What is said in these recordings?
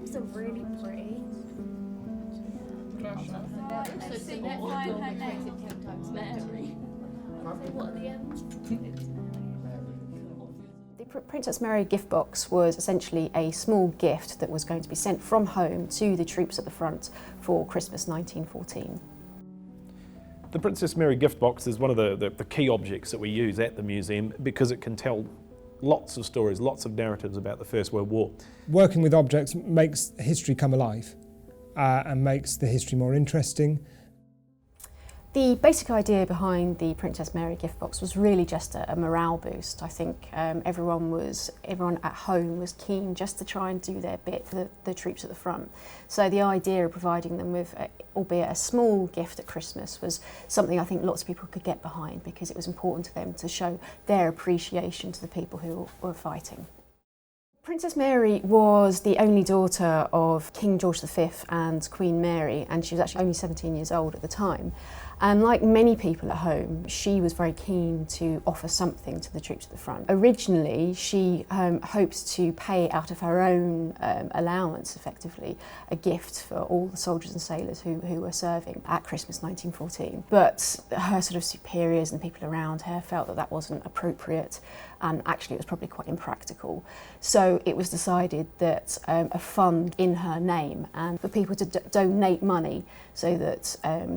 These are really pretty. The Princess Mary gift box was essentially a small gift that was going to be sent from home to the troops at the front for Christmas 1914. The Princess Mary gift box is one of the key objects that we use at the museum because it can tell lots of stories, lots of narratives about the First World War. Working with objects makes history come alive and makes the history more interesting. The basic idea behind the Princess Mary gift box was really just a morale boost. I think everyone at home was keen just to try and do their bit for the troops at the front. So the idea of providing them with, albeit a small gift at Christmas, was something I think lots of people could get behind because it was important to them to show their appreciation to the people who were fighting. Princess Mary was the only daughter of King George V and Queen Mary, and she was actually only 17 years old at the time. And like many people at home, she was very keen to offer something to the troops at the front. Originally, she hoped to pay out of her own allowance, effectively, a gift for all the soldiers and sailors who were serving at Christmas 1914. But her sort of superiors and people around her felt that that wasn't appropriate, and actually it was probably quite impractical. So it was decided that a fund in her name and for people to donate money so that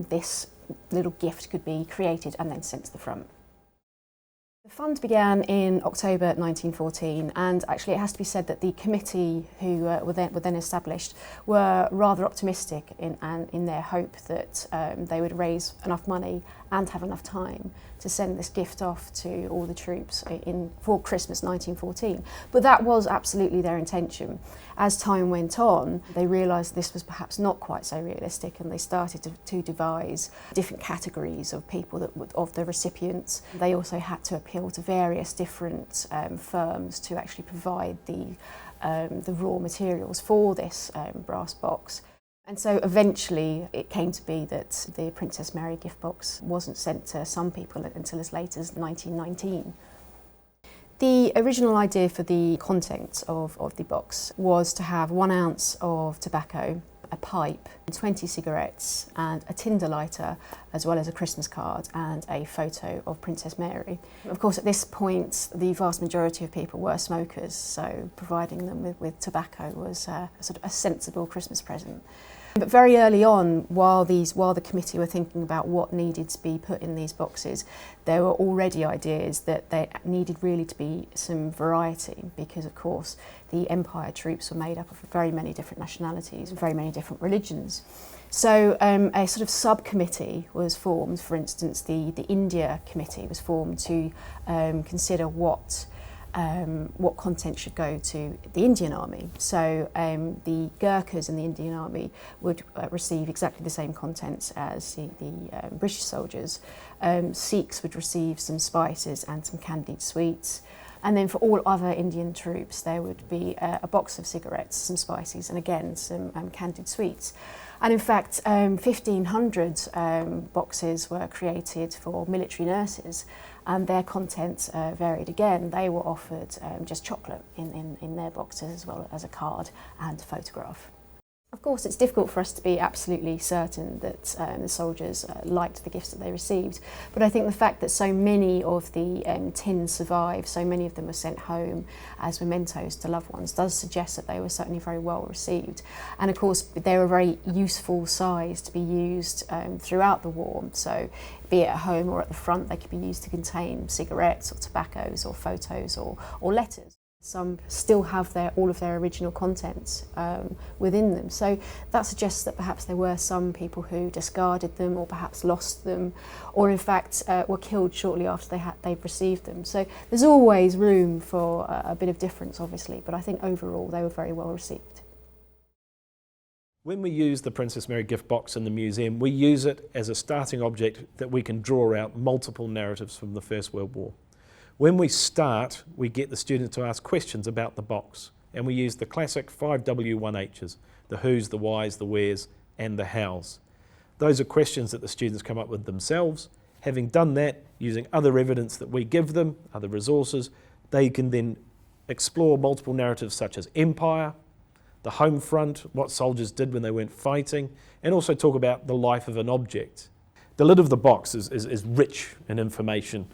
this little gift could be created and then sent to the front. The fund began in October 1914, and actually it has to be said that the committee who were then established were rather optimistic in their hope that they would raise enough money and have enough time to send this gift off to all the troops for Christmas 1914. But that was absolutely their intention. As time went on, they realised this was perhaps not quite so realistic, and they started to devise different categories of people of the recipients. They also had to appeal to various different firms to actually provide the raw materials for this brass box. And so eventually it came to be that the Princess Mary gift box wasn't sent to some people until as late as 1919. The original idea for the contents of the box was to have 1 ounce of tobacco, a pipe, 20 cigarettes and a tinder lighter, as well as a Christmas card and a photo of Princess Mary. Of course, at this point, the vast majority of people were smokers, so providing them with tobacco was a sort of a sensible Christmas present. But very early on, while the committee were thinking about what needed to be put in these boxes, there were already ideas that there needed really to be some variety, because of course the Empire troops were made up of very many different nationalities, very many different religions. So a sort of subcommittee was formed. For instance, the India committee was formed to consider what content should go to the Indian Army. So the Gurkhas in the Indian Army would receive exactly the same contents as the British soldiers. Sikhs would receive some spices and some candied sweets. And then for all other Indian troops, there would be a box of cigarettes, some spices, and again, some candied sweets. And in fact, 1,500 boxes were created for military nurses, and their contents varied again. They were offered just chocolate in their boxes, as well as a card and a photograph. Of course, it's difficult for us to be absolutely certain that the soldiers liked the gifts that they received, but I think the fact that so many of the tins survived, so many of them were sent home as mementos to loved ones, does suggest that they were certainly very well received. And of course, they were a very useful size to be used throughout the war. So be it at home or at the front, they could be used to contain cigarettes or tobaccos or photos or letters. Some still have all of their original contents within them. So that suggests that perhaps there were some people who discarded them, or perhaps lost them, or in fact were killed shortly after they'd received them. So there's always room for a bit of difference, obviously, but I think overall they were very well received. When we use the Princess Mary gift box in the museum, we use it as a starting object that we can draw out multiple narratives from the First World War. When we start, we get the students to ask questions about the box, and we use the classic 5W1Hs, the who's, the why's, the where's, and the how's. Those are questions that the students come up with themselves. Having done that, using other evidence that we give them, other resources, they can then explore multiple narratives such as empire, the home front, what soldiers did when they weren't fighting, and also talk about the life of an object. The lid of the box is rich in information.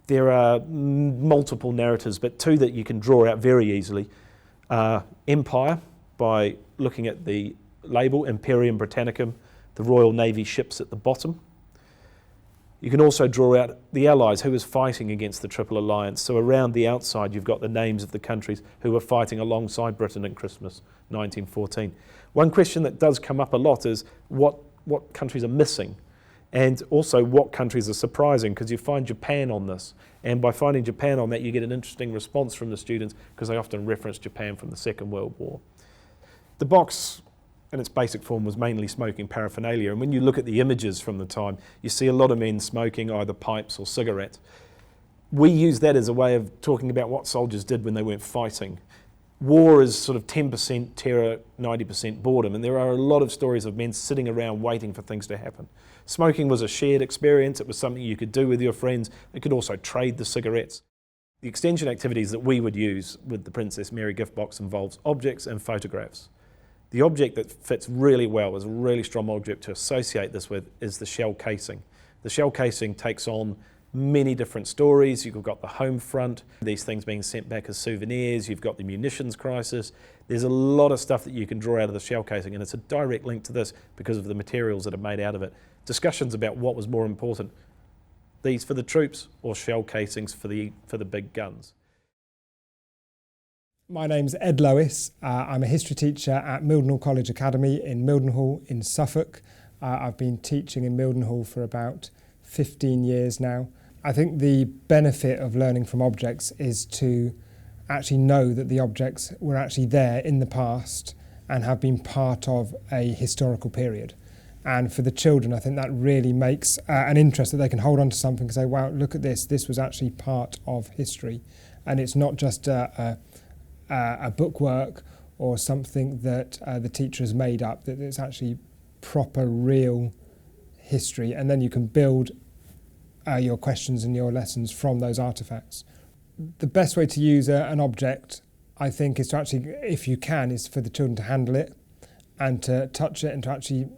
There are multiple narratives, but two that you can draw out very easily are Empire, by looking at the label, Imperium Britannicum, the Royal Navy ships at the bottom. You can also draw out the Allies, who was fighting against the Triple Alliance. So around the outside, you've got the names of the countries who were fighting alongside Britain in Christmas 1914. One question that does come up a lot is what countries are missing, and also what countries are surprising, because you find Japan on this. And by finding Japan on that, you get an interesting response from the students, because they often reference Japan from the Second World War. The box in its basic form was mainly smoking paraphernalia, and when you look at the images from the time, you see a lot of men smoking either pipes or cigarettes. We use that as a way of talking about what soldiers did when they weren't fighting. War is sort of 10% terror, 90% boredom, and there are a lot of stories of men sitting around waiting for things to happen. Smoking was a shared experience. It was something you could do with your friends. You could also trade the cigarettes. The extension activities that we would use with the Princess Mary gift box involves objects and photographs. The object that fits really well, is a really strong object to associate this with, is the shell casing. The shell casing takes on many different stories. You've got the home front, these things being sent back as souvenirs. You've got the munitions crisis. There's a lot of stuff that you can draw out of the shell casing, and it's a direct link to this because of the materials that are made out of it. Discussions about what was more important, these for the troops or shell casings for the big guns. My name's Ed Lewis. I'm a history teacher at Mildenhall College Academy in Mildenhall in Suffolk. I've been teaching in Mildenhall for about 15 years now. I think the benefit of learning from objects is to actually know that the objects were actually there in the past and have been part of a historical period. And for the children, I think that really makes an interest that they can hold on to something and say, wow, look at this was actually part of history. And it's not just a bookwork or something that the teacher has made up, that it's actually proper, real history. And then you can build your questions and your lessons from those artefacts. The best way to use an object, I think, is to actually, if you can, is for the children to handle it and to touch it and to actually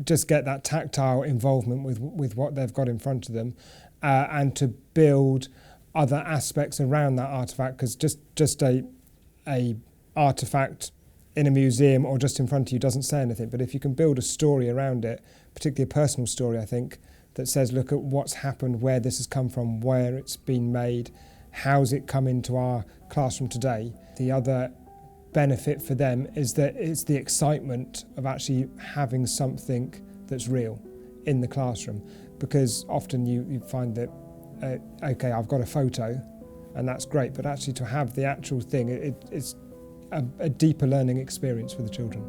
just get that tactile involvement with what they've got in front of them, and to build other aspects around that artefact, because just a artefact in a museum or just in front of you doesn't say anything. But if you can build a story around it, particularly a personal story, I think, that says, look at what's happened, where this has come from, where it's been made, how's it come into our classroom today. The other benefit for them is that it's the excitement of actually having something that's real in the classroom, because often you find that, okay, I've got a photo and that's great, but actually to have the actual thing, it's a deeper learning experience for the children.